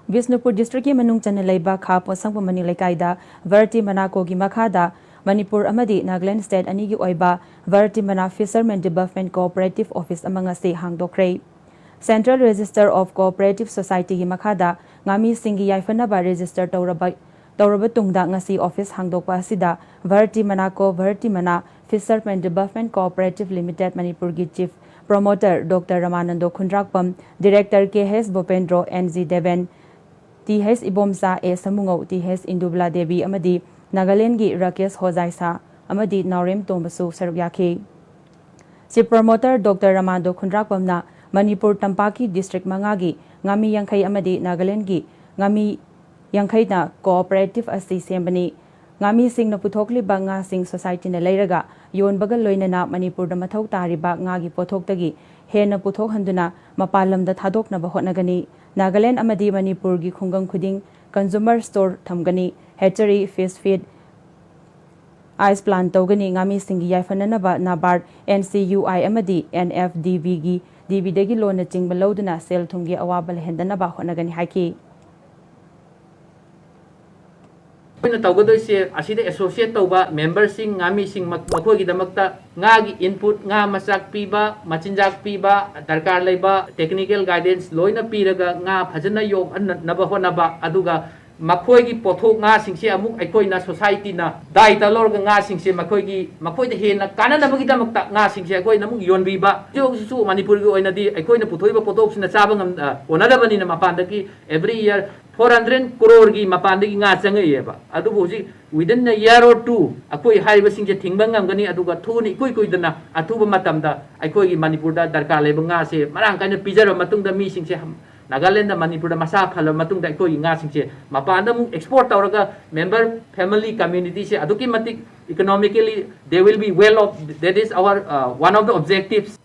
Bishnupur District Manung Chanelaiba Kha-Potshangbam Village Bharathimanaco gi Makhada Manipur amadi Nagaland State anigi oiba Bharathimana Fishermen Development Cooperative Office among us hangdokre. Central Register of Cooperative Society gi Makhada ngami singi yaifanaba register tawraba tungda ngasi office hangdokpa asida Bharathimana Fishermen Development Cooperative Limited Manipur gi Chief Promoter Dr. Ramanando Khundrakpam, Director K.H. Bopendro N.G. Deven, T.H. Ibomsa A. Samungo, T.H. Indubla Devi Amadi, Nagaland gi Rakesh Hojaisa, Amadi Naurem Tombasu Sarugyaki. Chief Promoter Dr. Ramanando Khundrakpam na Manipur Tampaki District Mangagi, Ngami Yankai Amadi Nagaland gi Ngami Yankai na Cooperative Asi Sembani, Ngami Sing na Puthokli Banga Sing Society na Lairaga, Yon Bagal Loinana Manipur da Mathok Tariba Ngagi Pothok Tagi, Hena Puthok Handuna, Mapalam da Thadok na Bahotnagani, Nagaland Amadi Manipur gi Khungang Khuding, Consumer Store Thamgani, Hatchery, Fish Feed, Ice Plant Togani, Ngami Singi Yaifananaba, Nabard, NCUI Amadi, NFDB gi, DB Lona Ching Baloduna, Sel Tungi Awabal Hendanaba Honagani Haki. Associate tauba member sing ngami sing makoi gi damakta ngagi input nga masak piba machinjak piba darkar leiba technical guidance loina piraga nga phajana yog naba honaba aduga makoi gi pothok nga singse amuk aikoi na society na dai talor ga nga singse makoi da hena kana na bagi damakta nga singse aikoi namuk yonbiba jog su manipur gi oina di aikoi na puthoiba pothok sina chaba ngam onadabani na mapandaki every year 400 crore gi mapandagi nga changayeba adu boji within a year or two akoi haiba singje thingbang ngani aduga thuni koi dana athuba matamda aikoi gi manipur da darkar leba nga se marang kaina pijaro matungda mi singse Nagaland da Manipur da masa phala matungda aikoi nga singse mapanda mu export tawraga member family community se aduki matik economically they will be well off. That is our one of the objectives.